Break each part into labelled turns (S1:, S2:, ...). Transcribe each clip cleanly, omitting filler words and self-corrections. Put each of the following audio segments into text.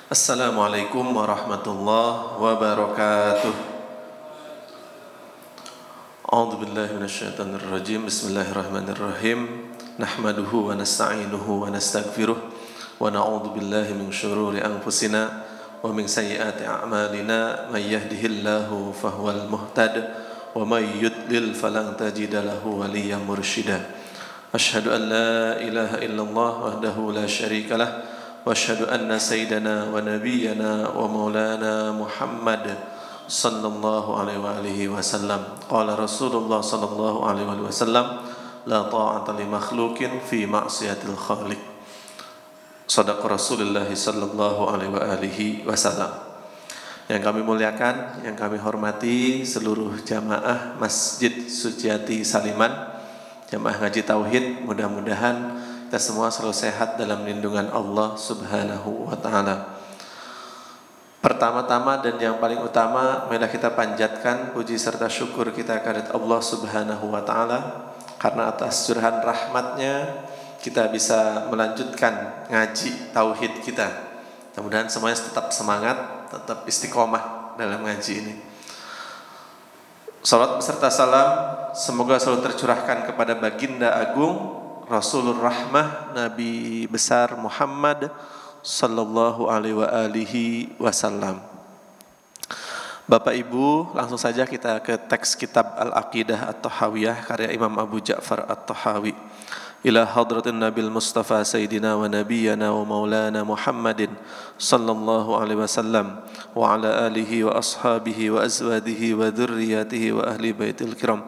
S1: Assalamualaikum warahmatullahi wabarakatuh. A'udzu billahi minasyaitonir rajim. Bismillahirrahmanirrahim. Nahmaduhu wa nasta'inuhu wa nastaghfiruh wa na'udzu billahi min syururi anfusina wa min sayyiati a'malina. May yahdihillahu fahuwal muhtad wa may yudlil falan tajida lahu waliyyan mursyida. Asyhadu an la ilaha illallah wahdahu la syarikalah wa asyhadu anna sayyidana wa nabiyyana wa maulana Muhammad sallallahu alaihi wasallam. Qala Rasulullah sallallahu alaihi wasallam, la ta'ata li makhluqin fi ma'siyatil khaliq. Shadaqa Rasulullah sallallahu alaihi wasallam. Yang kami muliakan, yang kami hormati seluruh jamaah Masjid Suciati Saliman, jamaah ngaji tauhid, mudah-mudahan kita semua selalu sehat dalam lindungan Allah Subhanahu wa ta'ala. Pertama-tama dan yang paling utama, marilah kita panjatkan puji serta syukur kita kehadirat Allah Subhanahu wa ta'ala, karena atas curahan rahmatnya kita bisa melanjutkan ngaji tauhid kita. Mudah-mudahan semuanya tetap semangat, tetap istiqomah dalam ngaji ini. Salawat beserta salam semoga selalu tercurahkan kepada baginda agung Rasulur Rahmah, Nabi besar Muhammad sallallahu alaihi wasallam. Bapak Ibu, langsung saja kita ke teks kitab Al-Aqidah At-Tahawiyah karya Imam Abu Ja'far At-Tahawi. Ila hadratin Nabil Mustafa Sayyidina wa Nabiyyana wa Maulana Muhammadin sallallahu alaihi wasallam wa ala alihi wa ashabihi wa azwadihi wa dhurriyyatihi wa ahli baitil kiram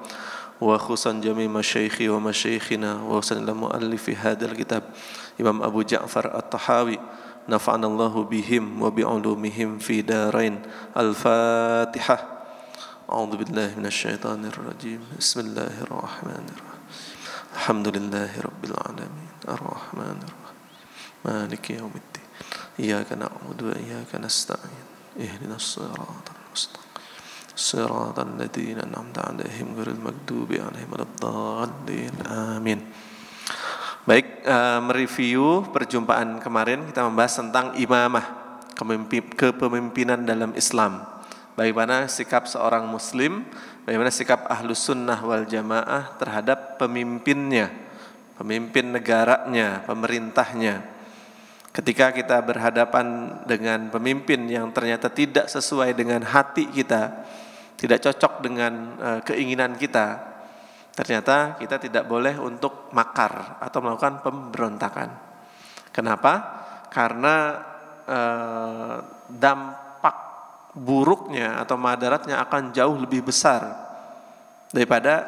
S1: wa khususan jami' masyayikhi wa masyayikhina wa sallam muallifi hadzal kitab Imam Abu Ja'far At-Tahawi, nafa'anallahu bihim wa bi'ulumihim fi darain. Al-Fatihah. A'udzu billahi minasyaitonir rajim. Bismillahirrahmanirrahim. Alhamdulillahirabbil alamin. Arrahmanir rahim. Maliki yaumiddin. Iyyaka na'budu wa iyyaka nasta'in. Ihdinas siratal mustaqim. Shiratal ladzina an'amta 'alaihim ghairil maghdubi 'alaihim waladdallin. Amin. Baik, mereview perjumpaan kemarin kita membahas tentang imamah, kepemimpinan dalam Islam. Bagaimana sikap seorang muslim, bagaimana sikap ahlus sunnah wal jamaah terhadap pemimpinnya, pemimpin negaranya, pemerintahnya. Ketika kita berhadapan dengan pemimpin yang ternyata tidak sesuai dengan hati kita, tidak cocok dengan keinginan kita, ternyata kita tidak boleh untuk makar atau melakukan pemberontakan. Kenapa? Karena dampak buruknya atau madaratnya akan jauh lebih besar daripada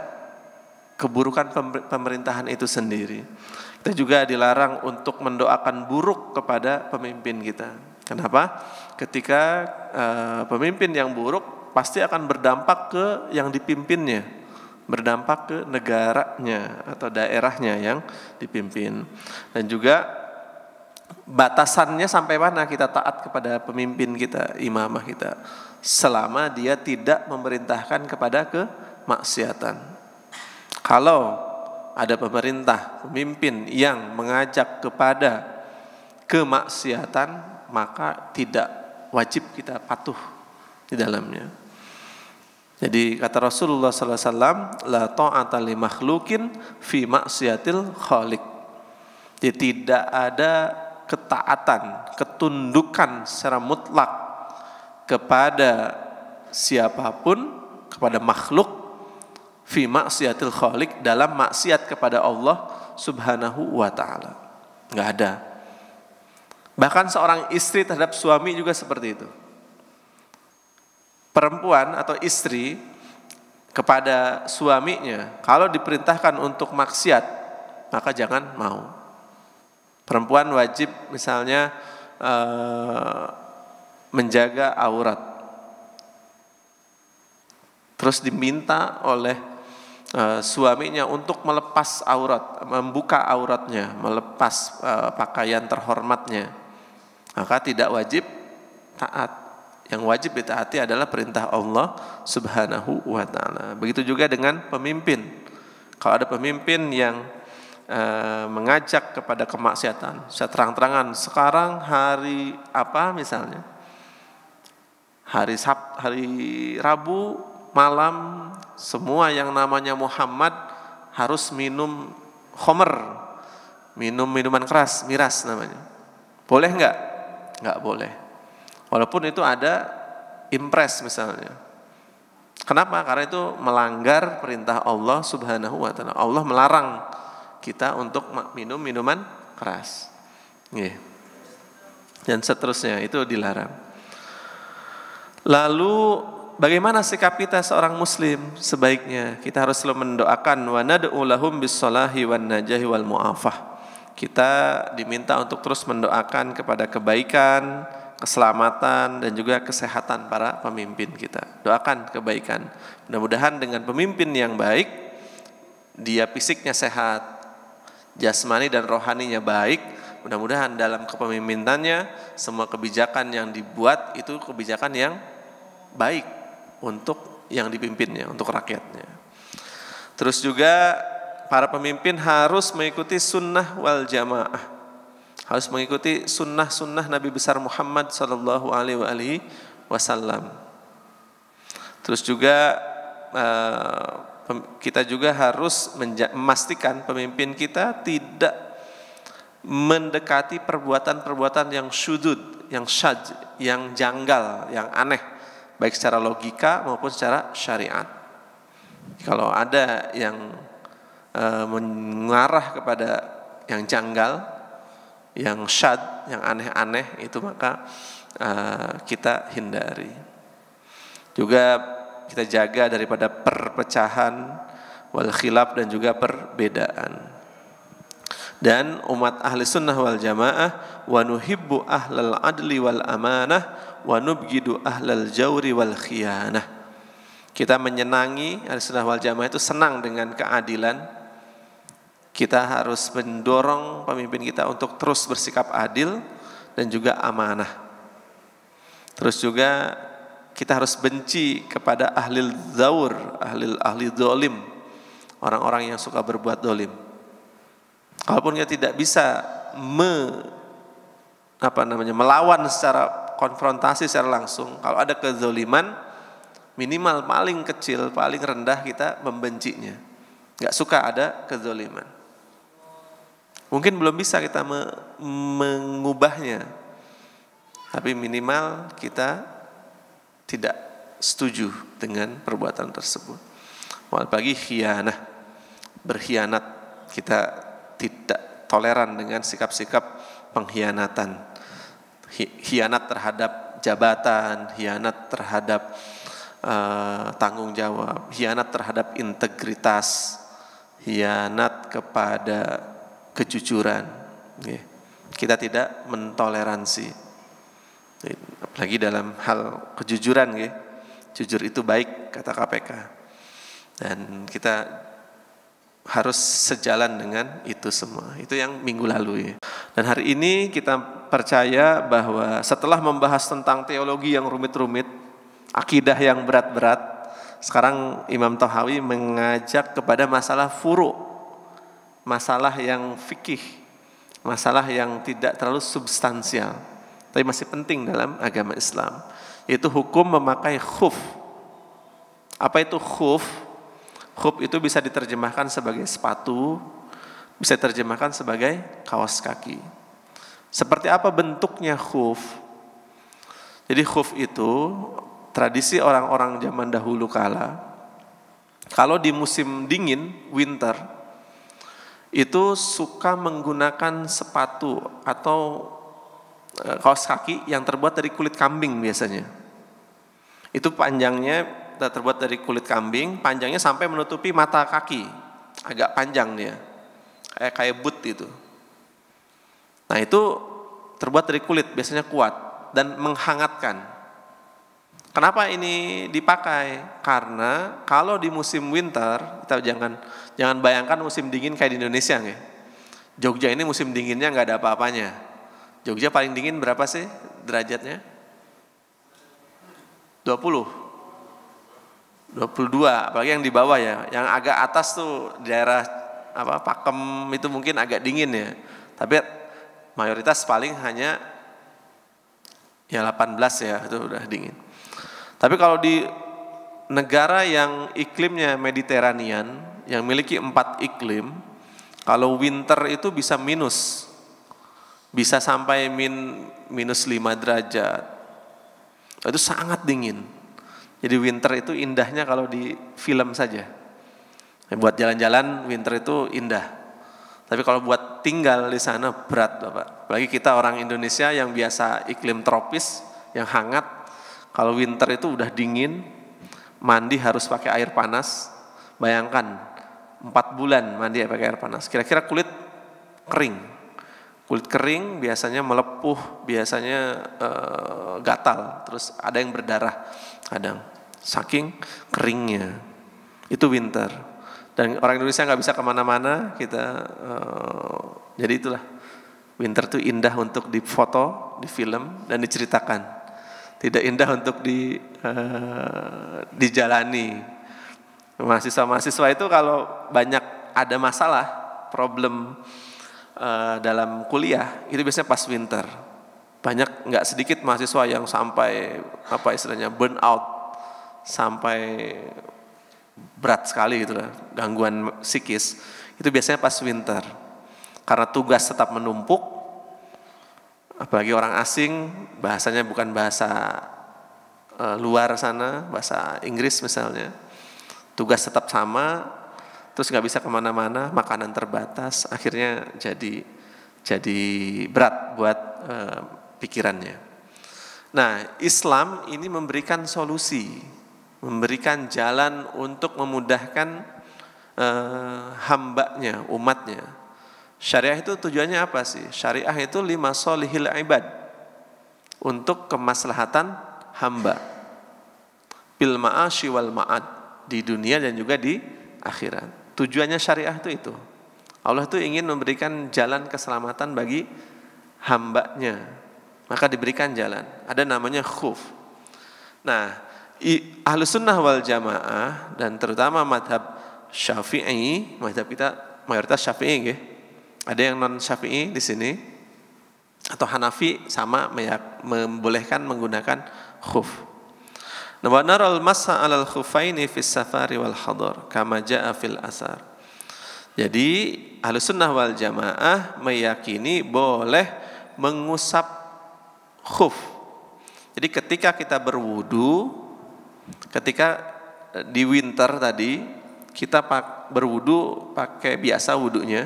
S1: keburukan pemerintahan itu sendiri. Kita juga dilarang untuk mendoakan buruk kepada pemimpin kita. Kenapa? Ketika pemimpin yang buruk pasti akan berdampak ke yang dipimpinnya, berdampak ke negaranya atau daerahnya yang dipimpin. Dan juga batasannya sampai mana kita taat kepada pemimpin kita, imamah kita, selama dia tidak memerintahkan kepada kemaksiatan. Kalau ada pemerintah, pemimpin yang mengajak kepada kemaksiatan, maka tidak wajib kita patuh di dalamnya. Jadi kata Rasulullah SAW, la ta'ata li makhluqin fi maksiatil khaliq. Jadi tidak ada ketaatan, ketundukan secara mutlak kepada siapapun, kepada makhluk, fi maksiatil khaliq, dalam maksiat kepada Allah Subhanahu wa ta'ala. Enggak ada. Bahkan seorang istri terhadap suami juga seperti itu. Perempuan atau istri kepada suaminya, kalau diperintahkan untuk maksiat, maka jangan mau. Perempuan wajib misalnya menjaga aurat, terus diminta oleh suaminya untuk melepas aurat, membuka auratnya, melepas pakaian terhormatnya, maka tidak wajib taat. Yang wajib ditaati adalah perintah Allah Subhanahu wa ta'ala. Begitu juga dengan pemimpin. Kalau ada pemimpin yang mengajak kepada kemaksiatan secara terang-terangan. Sekarang hari apa misalnya? Hari Rabu malam semua yang namanya Muhammad harus minum khamr, minum minuman keras, miras namanya. Boleh nggak? Nggak boleh. Walaupun itu ada impres misalnya. Kenapa? Karena itu melanggar perintah Allah Subhanahu wa taala. Allah melarang kita untuk minum minuman keras. Dan seterusnya itu dilarang. Lalu bagaimana sikap kita seorang muslim? Sebaiknya kita harus selalu mendoakan wa nad'u lahum bis-shalahi wan najahi wal mu'afah. Kita diminta untuk terus mendoakan kepada kebaikan, keselamatan dan juga kesehatan para pemimpin kita. Doakan kebaikan. Mudah-mudahan dengan pemimpin yang baik, dia fisiknya sehat, jasmani dan rohaninya baik. Mudah-mudahan dalam kepemimpinannya semua kebijakan yang dibuat itu kebijakan yang baik untuk yang dipimpinnya, untuk rakyatnya. Terus juga para pemimpin harus mengikuti sunnah wal jamaah. Harus mengikuti sunnah-sunnah Nabi besar Muhammad sallallahu alaihi wasallam. Terus juga kita juga harus memastikan pemimpin kita tidak mendekati perbuatan-perbuatan yang syudud, yang syadz, yang janggal, yang aneh, baik secara logika maupun secara syariat. Kalau ada yang mengarah kepada yang janggal, yang syad, yang aneh-aneh, itu maka kita hindari. Juga kita jaga daripada perpecahan, wal khilaf dan juga perbedaan. Dan umat ahli sunnah wal jamaah wa nuhibbu ahlal adli wal amanah wa nubghidu ahlal jawri wal khiyanah. Kita menyenangi ahli sunnah wal jamaah itu senang dengan keadilan. Kita harus mendorong pemimpin kita untuk terus bersikap adil dan juga amanah. Terus juga kita harus benci kepada ahli zaur, ahli zalim, orang-orang yang suka berbuat zalim. Kalaupun kita tidak bisa melawan secara konfrontasi secara langsung, kalau ada kezaliman minimal paling kecil, paling rendah kita membencinya. Enggak suka ada kezaliman. Mungkin belum bisa kita mengubahnya, tapi minimal kita tidak setuju dengan perbuatan tersebut. Apalagi khianah, berkhianat, kita tidak toleran dengan sikap-sikap pengkhianatan. Khianat terhadap jabatan, khianat terhadap tanggung jawab, khianat terhadap integritas, khianat kepada kejujuran. Kita tidak mentoleransi. Apalagi dalam hal kejujuran, jujur itu baik kata KPK. Dan kita harus sejalan dengan itu semua. Itu yang minggu lalu. Dan hari ini kita percaya bahwa setelah membahas tentang teologi yang rumit-rumit, akidah yang berat-berat, sekarang Imam Tahawi mengajak kepada masalah furu', masalah yang fikih, masalah yang tidak terlalu substansial, tapi masih penting dalam agama Islam, yaitu hukum memakai khuf. Apa itu khuf? Khuf itu bisa diterjemahkan sebagai sepatu, bisa diterjemahkan sebagai kaos kaki. Seperti apa bentuknya khuf? Jadi khuf itu tradisi orang-orang zaman dahulu kala, kalau di musim dingin, winter, itu suka menggunakan sepatu atau kaos kaki yang terbuat dari kulit kambing biasanya. Itu panjangnya terbuat dari kulit kambing, panjangnya sampai menutupi mata kaki, agak panjang dia, kayak boot itu. Nah itu terbuat dari kulit, biasanya kuat dan menghangatkan. Kenapa ini dipakai? Karena kalau di musim winter, kita jangan bayangkan musim dingin kayak di Indonesia, ya. Jogja ini musim dinginnya nggak ada apa-apanya. Jogja paling dingin berapa sih derajatnya? 20, 22, apalagi yang di bawah ya. Yang agak atas tuh daerah pakem itu mungkin agak dingin ya. Tapi mayoritas paling hanya ya 18 ya, itu udah dingin. Tapi kalau di negara yang iklimnya Mediterranean, yang memiliki 4 iklim, kalau winter itu bisa minus. Bisa sampai minus 5 derajat. Itu sangat dingin. Jadi winter itu indahnya kalau di film saja. Buat jalan-jalan winter itu indah. Tapi kalau buat tinggal di sana berat Bapak. Apalagi kita orang Indonesia yang biasa iklim tropis, yang hangat. Kalau winter itu udah dingin, mandi harus pakai air panas. Bayangkan 4 bulan mandi pakai air panas. Kira-kira kulit kering. Kulit kering biasanya melepuh, biasanya gatal. Terus ada yang berdarah kadang. Saking keringnya. Itu winter. Dan orang Indonesia nggak bisa kemana-mana, jadi itulah winter itu indah untuk difoto, di film dan diceritakan, tidak indah untuk dijalani. Mahasiswa itu kalau banyak ada masalah, problem dalam kuliah itu biasanya pas winter. Banyak nggak sedikit mahasiswa yang sampai burn out, sampai berat sekali gitu lah, gangguan psikis, itu biasanya pas winter. Karena tugas tetap menumpuk, apalagi orang asing, bahasanya bukan bahasa luar sana, bahasa Inggris misalnya, tugas tetap sama, terus nggak bisa kemana-mana, makanan terbatas, akhirnya jadi berat buat pikirannya. Nah, Islam ini memberikan solusi, memberikan jalan untuk memudahkan hambanya, umatnya. Syariah itu tujuannya apa sih? Syariah itu lima solihil ibad, untuk kemaslahatan hamba, bil ma'asyi wal ma'ad, di dunia dan juga di akhirat. Tujuannya syariah itu. Allah itu ingin memberikan jalan keselamatan bagi hambanya, maka diberikan jalan. Ada namanya khuf. Nah, Ahlus Sunnah wal Jamaah dan terutama madhab Syafi'i, madhab kita mayoritas Syafi'i, ya. Ada yang non Syafi'i di sini, atau Hanafi sama membolehkan menggunakan khuf. Wa naral masa 'alal khufaini fis safari wal hadar kama jaa fil asar. Jadi Ahlus Sunnah wal Jamaah meyakini boleh mengusap khuf. Jadi ketika kita berwudu, ketika di winter tadi kita berwudu pakai biasa wudunya,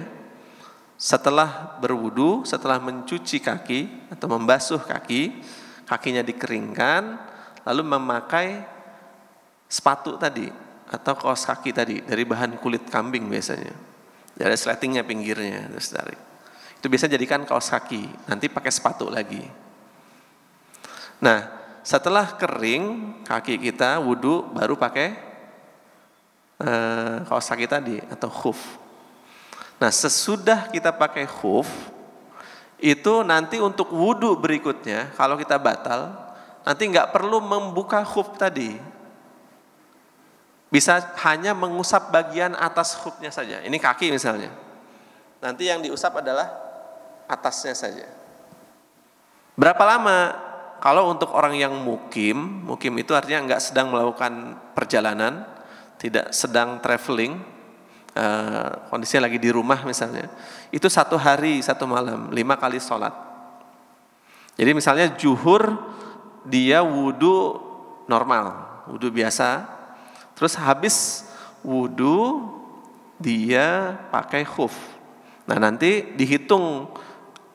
S1: setelah berwudu, setelah mencuci kaki atau membasuh kaki, kakinya dikeringkan, lalu memakai sepatu tadi atau kaos kaki tadi dari bahan kulit kambing biasanya, ada sletingnya pinggirnya, terus tarik. Itu biasa jadikan kaos kaki, nanti pakai sepatu lagi. Nah, setelah kering kaki kita wudu, baru pakai kaos kaki tadi atau khuf. Nah, sesudah kita pakai khuf, itu nanti untuk wudu berikutnya, kalau kita batal, nanti nggak perlu membuka khuf tadi. Bisa hanya mengusap bagian atas khufnya saja. Ini kaki misalnya. Nanti yang diusap adalah atasnya saja. Berapa lama? Kalau untuk orang yang mukim itu artinya nggak sedang melakukan perjalanan, tidak sedang traveling, kondisinya lagi di rumah misalnya, itu 1 hari 1 malam 5 kali sholat. Jadi misalnya zuhur dia wudu normal, wudu biasa, terus habis wudu dia pakai khuf. Nah, nanti dihitung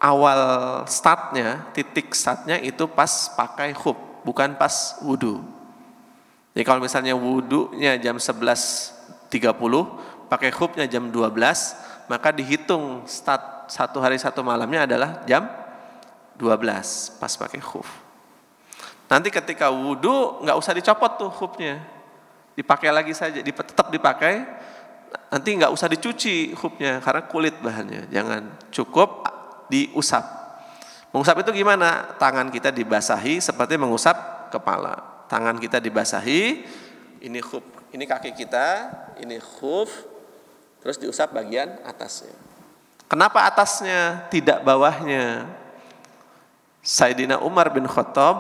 S1: awal startnya, titik startnya itu pas pakai khuf, bukan pas wudu. Jadi kalau misalnya wudunya jam 11.30, pakai khufnya jam 12, maka dihitung start 1 hari 1 malamnya adalah jam 12 pas pakai khuf. Nanti ketika wudu nggak usah dicopot tuh khufnya, dipakai lagi saja, tetap dipakai. Nanti nggak usah dicuci khufnya karena kulit bahannya, jangan, cukup diusap. Mengusap itu gimana? Tangan kita dibasahi seperti mengusap kepala. Tangan kita dibasahi, ini khuf, ini kaki kita, ini khuf,
S2: terus diusap bagian atasnya.
S1: Kenapa atasnya tidak bawahnya? Sayyidina Umar bin Khattab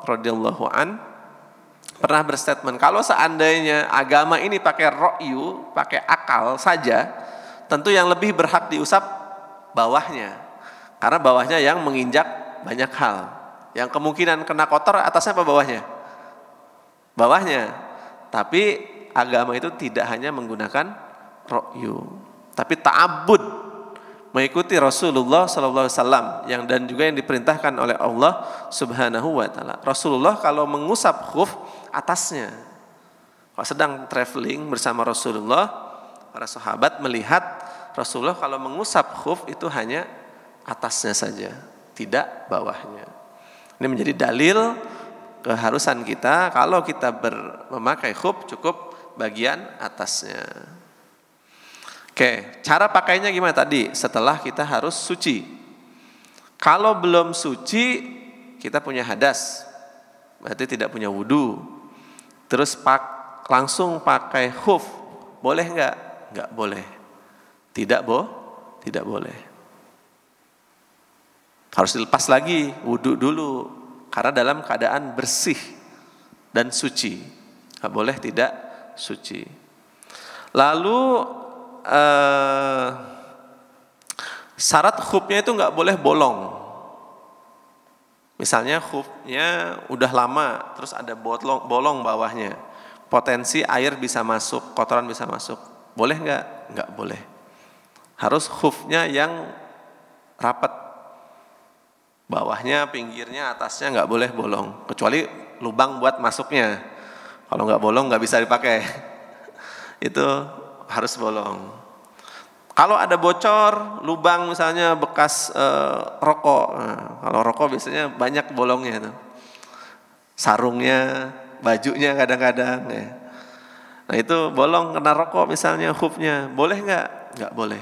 S1: radhiyallahu an pernah berstatement, kalau seandainya agama ini pakai ro'yu, pakai akal saja, tentu yang lebih berhak diusap bawahnya. Karena bawahnya yang menginjak banyak hal. Yang kemungkinan kena kotor atasnya apa bawahnya? Bawahnya. Tapi agama itu tidak hanya menggunakan ro'yu, tapi ta'abbud, mengikuti Rasulullah SAW dan juga yang diperintahkan oleh Allah Subhanahu wa taala. Rasulullah kalau mengusap khuf atasnya. Kalau sedang traveling bersama Rasulullah, para sahabat melihat Rasulullah kalau mengusap khuf itu hanya atasnya saja, tidak bawahnya. Ini menjadi dalil keharusan kita kalau kita memakai khuf cukup bagian atasnya. Oke, cara pakainya gimana tadi? Setelah kita harus suci. Kalau belum suci, kita punya hadas, berarti tidak punya wudu. Terus langsung pakai khuf, boleh nggak? Nggak boleh. Tidak boleh. Harus dilepas lagi, wudu dulu, karena dalam keadaan bersih dan suci. Nggak boleh tidak suci. Lalu syarat khufnya itu nggak boleh bolong. Misalnya khufnya udah lama, terus ada bolong bawahnya, potensi air bisa masuk, kotoran bisa masuk. Boleh nggak? Nggak boleh. Harus khufnya yang rapat, bawahnya, pinggirnya, atasnya nggak boleh bolong, kecuali lubang buat masuknya. Kalau nggak bolong nggak bisa dipakai. Itu harus bolong. Kalau ada bocor, lubang misalnya bekas rokok. Nah, kalau rokok biasanya banyak bolongnya itu. Sarungnya, bajunya kadang-kadang. Ya. Nah itu bolong kena rokok misalnya khufnya. Boleh nggak? Nggak boleh.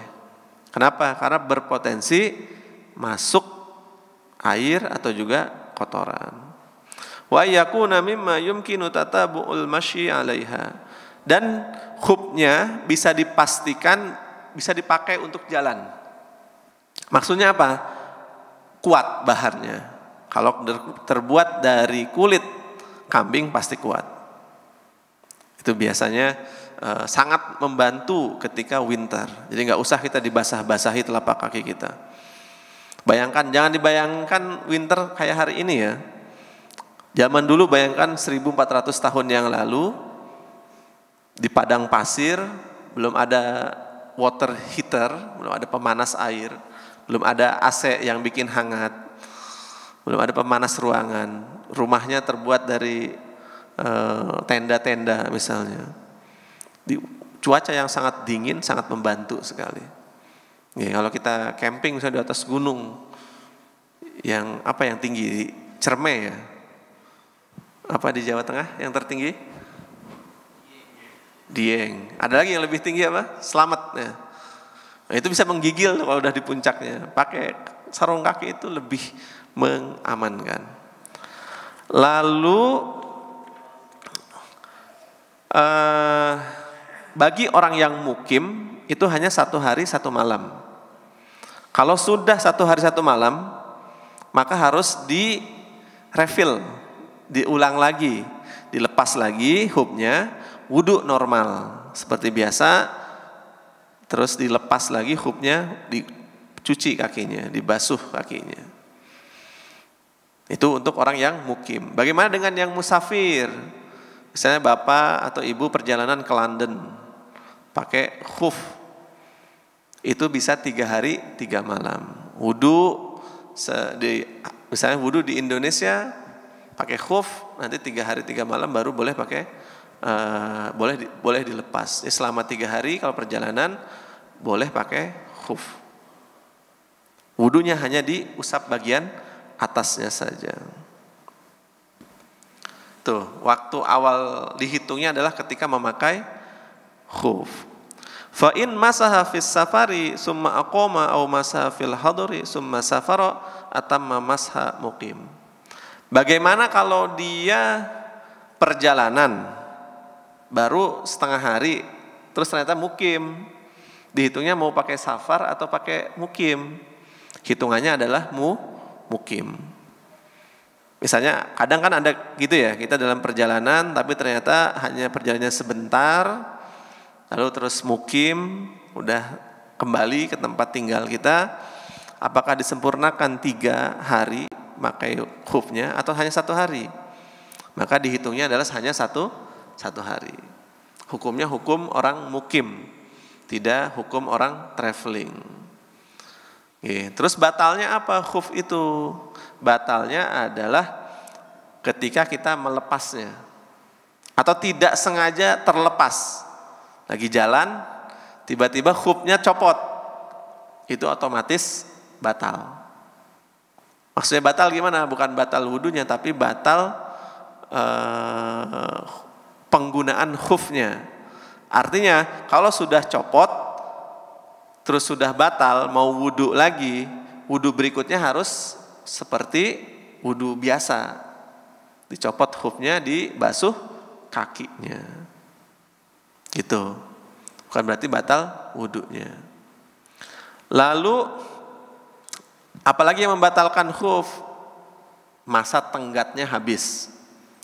S1: Kenapa? Karena berpotensi masuk air atau juga kotoran. Wa yakuna mimma yumkinu tatabu'ul masyi 'alaiha. Dan khufnya bisa dipastikan bisa dipakai untuk jalan. Maksudnya apa? Kuat bahannya. Kalau terbuat dari kulit kambing pasti kuat. Itu biasanya sangat membantu ketika winter. Jadi nggak usah kita dibasah-basahi telapak kaki kita. Bayangkan, jangan dibayangkan winter kayak hari ini ya. Zaman dulu bayangkan 1400 tahun yang lalu, di padang pasir, belum ada water heater, belum ada pemanas air, belum ada AC yang bikin hangat, belum ada pemanas ruangan. Rumahnya terbuat dari tenda-tenda misalnya. Di cuaca yang sangat dingin sangat membantu sekali. Ya, kalau kita camping misalnya di atas gunung, yang tinggi, Cerme ya. Apa di Jawa Tengah yang tertinggi? Dieng. Ada lagi yang lebih tinggi apa? Slamet. Ya. Nah, itu bisa menggigil kalau udah di puncaknya. Pakai sarung kaki itu lebih mengamankan. Lalu bagi orang yang mukim itu hanya 1 hari 1 malam. Kalau sudah 1 hari 1 malam, maka harus di-refill, diulang lagi, dilepas lagi khufnya. Wudu normal seperti biasa, terus dilepas lagi khufnya, dicuci kakinya, dibasuh kakinya. Itu untuk orang yang mukim. Bagaimana dengan yang musafir? Misalnya bapak atau ibu perjalanan ke London, pakai khuf, itu bisa 3 hari 3 malam. Wudu misalnya wudu di Indonesia pakai khuf, nanti 3 hari 3 malam baru boleh pakai. Boleh dilepas. Selama 3 hari kalau perjalanan boleh pakai khuf. Wudunya hanya diusap bagian atasnya saja. Tuh, waktu awal dihitungnya adalah ketika memakai khuf. Fa in masaha fis safari summa aqama aw masaha fil hadri summa safara atamma masha muqim. Bagaimana kalau dia perjalanan baru setengah hari, terus ternyata mukim, Dihitungnya mau pakai safar atau pakai mukim. Hitungannya adalah mukim. Misalnya kadang kan ada gitu ya, kita dalam perjalanan tapi ternyata hanya perjalanannya sebentar, lalu terus mukim, udah kembali ke tempat tinggal kita. Apakah disempurnakan 3 hari pakai khufnya atau hanya 1 hari? Maka dihitungnya adalah hanya satu hari. Hukumnya hukum orang mukim, tidak hukum orang traveling. Terus batalnya apa khuf itu? Batalnya adalah ketika kita melepasnya atau tidak sengaja terlepas. Lagi jalan, tiba-tiba khufnya copot, itu otomatis batal. Maksudnya batal gimana? Bukan batal wudunya, tapi batal penggunaan khufnya. Artinya kalau sudah copot terus sudah batal, mau wudu lagi, wudu berikutnya harus seperti wudu biasa, dicopot khufnya, dibasuh kakinya gitu, bukan berarti batal wudunya. Lalu apalagi yang membatalkan khuf? Masa tenggatnya habis.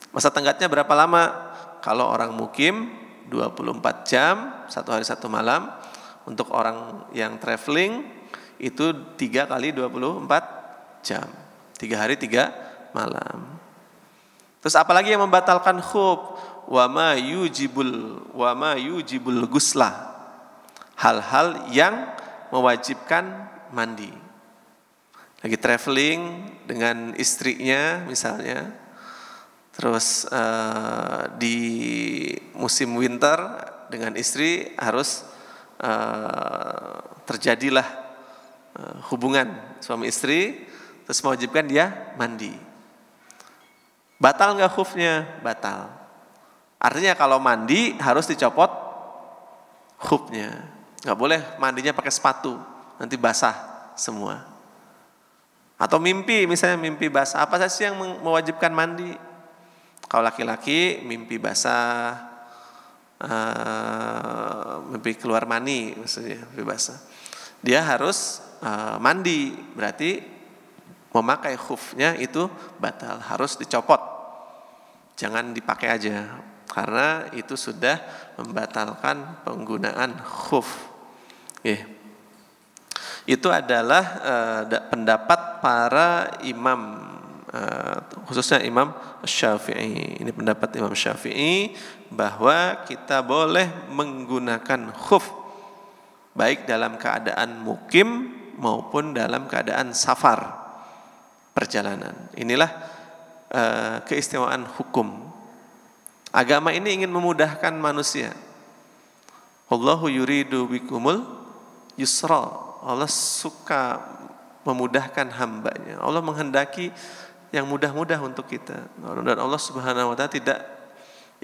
S1: Masa tenggatnya berapa lama? Kalau orang mukim 24 jam, 1 hari 1 malam. Untuk orang yang traveling itu 3 kali 24 jam, 3 hari 3 malam. Terus apalagi yang membatalkan khuf? Wa ma yujibul guslah. Hal-hal yang mewajibkan mandi. Lagi traveling dengan istrinya misalnya, terus di musim winter dengan istri harus terjadilah hubungan suami istri, terus mewajibkan dia mandi. Batal nggak khufnya? Batal. Artinya kalau mandi harus dicopot khufnya. Nggak boleh mandinya pakai sepatu, nanti basah semua. Atau mimpi, misalnya mimpi basah. Apa sih yang mewajibkan mandi? Kalau laki-laki mimpi basah, mimpi keluar mani, maksudnya mimpi basah, dia harus mandi. Berarti memakai khufnya itu batal, harus dicopot, jangan dipakai aja, karena itu sudah membatalkan penggunaan khuf. Itu adalah pendapat para imam, khususnya Imam Syafi'i. Ini pendapat Imam Syafi'i bahwa kita boleh menggunakan khuf baik dalam keadaan mukim maupun dalam keadaan safar, perjalanan. Inilah keistimewaan hukum. Agama ini ingin memudahkan manusia. Allahu yuridu bikumul yusra. Allah suka memudahkan hambanya. Allah menghendaki yang mudah-mudah untuk kita. Dan Allah Subhanahu wa ta'ala tidak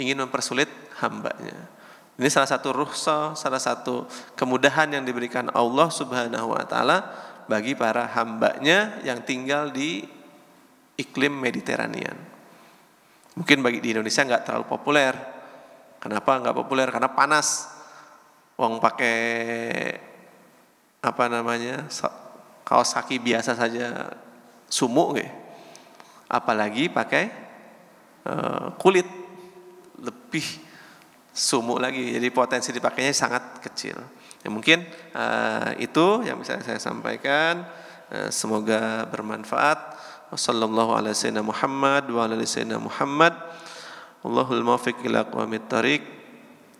S1: ingin mempersulit hambanya. Ini salah satu rukhsah, salah satu kemudahan yang diberikan Allah Subhanahu wa ta'ala bagi para hambanya yang tinggal di iklim Mediterranean. Mungkin bagi di Indonesia nggak terlalu populer. Kenapa nggak populer? Karena panas. Wong pakai kaos kaki biasa saja sumuk, apalagi pakai kulit lebih sumuk lagi. Jadi potensi dipakainya sangat kecil. Ya, mungkin itu yang bisa saya sampaikan. Semoga bermanfaat. Wassallallahu ala sayyidina Muhammad wa ala sayyidina Muhammad. Allahul muwaffiq ila aqwamit thariq.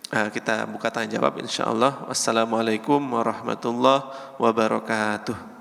S1: Kita buka tanya jawab insyaallah. Wassalamualaikum warahmatullahi wabarakatuh.